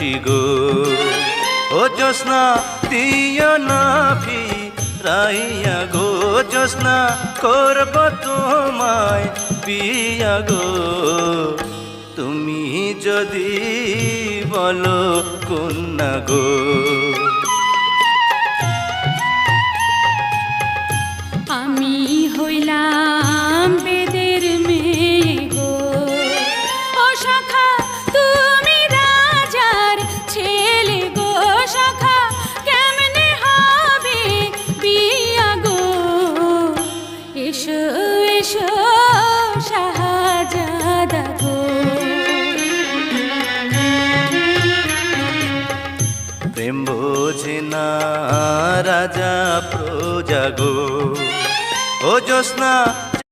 বাসি গো। ও জ্যোৎস্না দিও না ফিরাইয়া গো, জ্যোৎস্না করব তোমায় বিয়া গো। তুমি যদি বলো কন্যা গো। আমি হইলাম বেদের মেয়ে গো, ও সখা তুমি রাজার ছেলে গো। সখা কেমনে হবে বিয়া গো, এসো এসো শাহজাদা গো। প্রেম বোঝে না রাজা প্রজা গো, ও জ্যোৎস্না